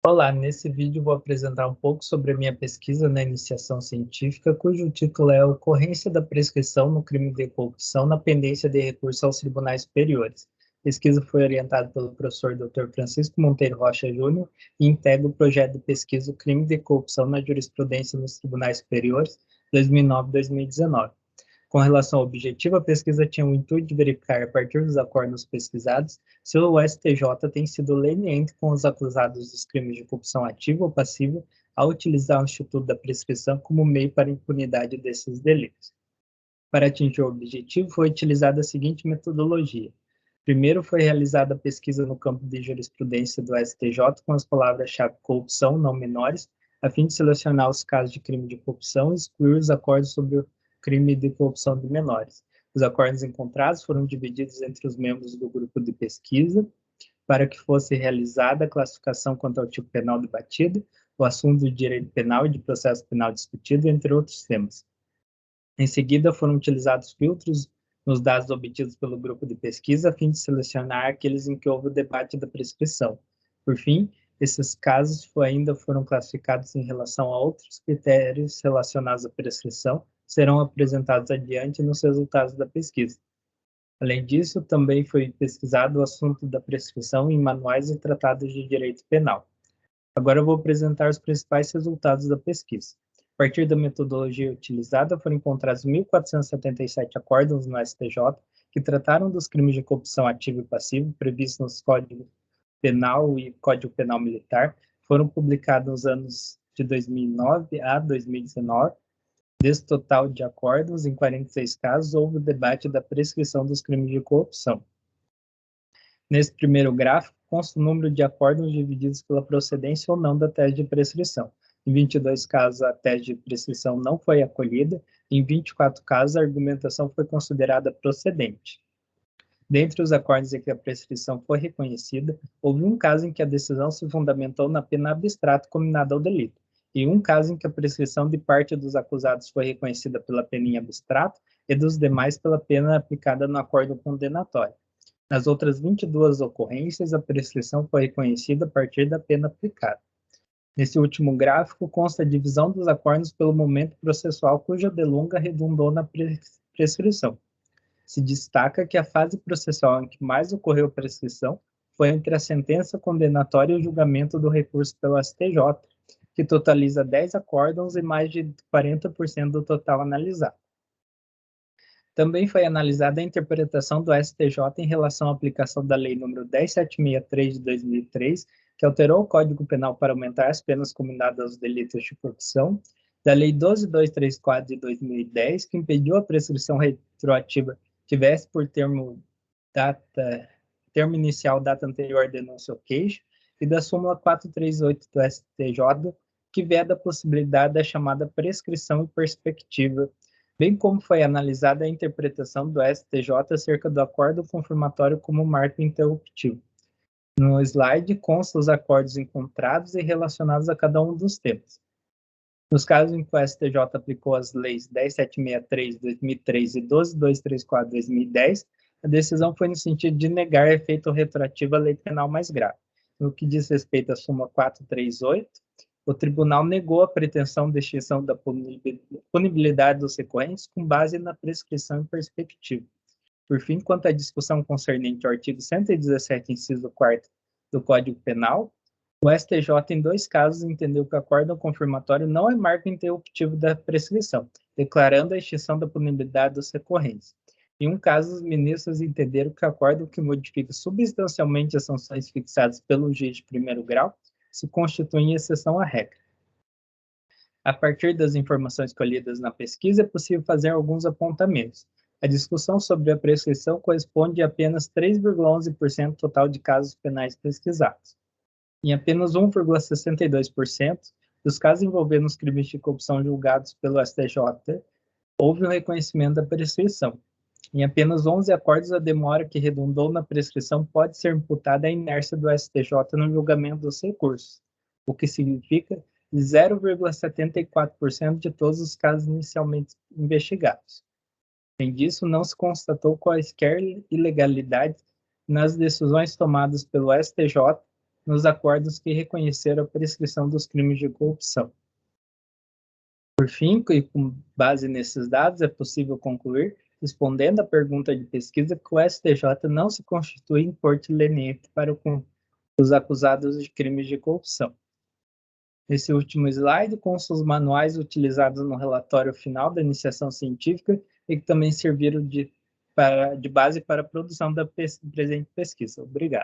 Olá, nesse vídeo vou apresentar um pouco sobre a minha pesquisa na iniciação científica, cujo título é Ocorrência da prescrição no crime de corrupção na pendência de recurso aos tribunais superiores. A pesquisa foi orientada pelo professor Dr. Francisco Monteiro Rocha Júnior e integra o projeto de pesquisa O Crime de Corrupção na Jurisprudência nos Tribunais Superiores 2009-2019. Com relação ao objetivo, a pesquisa tinha o intuito de verificar, a partir dos acordos pesquisados, se o STJ tem sido leniente com os acusados dos crimes de corrupção ativa ou passiva ao utilizar o Instituto da Prescrição como meio para a impunidade desses delitos. Para atingir o objetivo, foi utilizada a seguinte metodologia. Primeiro, foi realizada a pesquisa no campo de jurisprudência do STJ com as palavras-chave corrupção, não menores, a fim de selecionar os casos de crime de corrupção e excluir os acordos sobre o crime de corrupção de menores. Os acordos encontrados foram divididos entre os membros do grupo de pesquisa para que fosse realizada a classificação quanto ao tipo penal debatido, o assunto de direito penal e de processo penal discutido, entre outros temas. Em seguida, foram utilizados filtros nos dados obtidos pelo grupo de pesquisa a fim de selecionar aqueles em que houve o debate da prescrição. Por fim, esses casos ainda foram classificados em relação a outros critérios relacionados à prescrição, serão apresentados adiante nos resultados da pesquisa. Além disso, também foi pesquisado o assunto da prescrição em manuais e tratados de direito penal. Agora eu vou apresentar os principais resultados da pesquisa. A partir da metodologia utilizada, foram encontrados 1.477 acórdãos no STJ que trataram dos crimes de corrupção ativa e passiva previstos nos Código Penal e Código Penal Militar. Foram publicados nos anos de 2009 a 2019. Desse total de acórdãos, em 46 casos, houve o debate da prescrição dos crimes de corrupção. Nesse primeiro gráfico, consta o número de acórdãos divididos pela procedência ou não da tese de prescrição. Em 22 casos, a tese de prescrição não foi acolhida. Em 24 casos, a argumentação foi considerada procedente. Dentre os acordos em que a prescrição foi reconhecida, houve um caso em que a decisão se fundamentou na pena abstrata combinada ao delito, e um caso em que a prescrição de parte dos acusados foi reconhecida pela pena em abstrato e dos demais pela pena aplicada no acordo condenatório. Nas outras 22 ocorrências, a prescrição foi reconhecida a partir da pena aplicada. Nesse último gráfico, consta a divisão dos acordos pelo momento processual cuja delonga redundou na prescrição. Se destaca que a fase processual em que mais ocorreu prescrição foi entre a sentença condenatória e o julgamento do recurso pelo STJ, que totaliza 10 acórdãos e mais de 40% do total analisado. Também foi analisada a interpretação do STJ em relação à aplicação da Lei nº 10.763 de 2003, que alterou o Código Penal para aumentar as penas combinadas aos delitos de corrupção, da Lei 12.234 de 2010, que impediu a prescrição retroativa tivesse por termo inicial data anterior à denúncia ou queixa, e da súmula 438 do STJ, que veda a possibilidade da chamada prescrição em perspectiva, bem como foi analisada a interpretação do STJ acerca do acordo confirmatório como marco interruptivo. No slide constam os acordos encontrados e relacionados a cada um dos temas. Nos casos em que o STJ aplicou as leis 10.763 de 2003 e 12.234 de 2010, a decisão foi no sentido de negar efeito retroativo à lei penal mais grave. No que diz respeito à súmula 438, o tribunal negou a pretensão de extinção da punibilidade dos recorrentes com base na prescrição em perspectiva. Por fim, quanto à discussão concernente ao artigo 117, inciso 4º do Código Penal, o STJ, em 2 casos, entendeu que o acórdão confirmatório não é marco interruptivo da prescrição, declarando a extinção da punibilidade dos recorrentes. Em um caso, os ministros entenderam que o acórdão que modifica substancialmente as sanções fixadas pelo juiz de primeiro grau se constitui exceção à regra. A partir das informações colhidas na pesquisa, é possível fazer alguns apontamentos. A discussão sobre a prescrição corresponde a apenas 3,11% total de casos penais pesquisados. Em apenas 1,62% dos casos envolvendo os crimes de corrupção julgados pelo STJ, houve o reconhecimento da prescrição. Em apenas 11 acordos, a demora que redundou na prescrição pode ser imputada à inércia do STJ no julgamento dos recursos, o que significa 0,74% de todos os casos inicialmente investigados. Além disso, não se constatou quaisquer ilegalidades nas decisões tomadas pelo STJ nos acordos que reconheceram a prescrição dos crimes de corrupção. Por fim, e com base nesses dados, é possível concluir, respondendo à pergunta de pesquisa, que o STJ não se constitui em corte leniente para os acusados de crimes de corrupção. Esse último slide consta os manuais utilizados no relatório final da iniciação científica e que também serviram de base para a produção da presente pesquisa. Obrigado.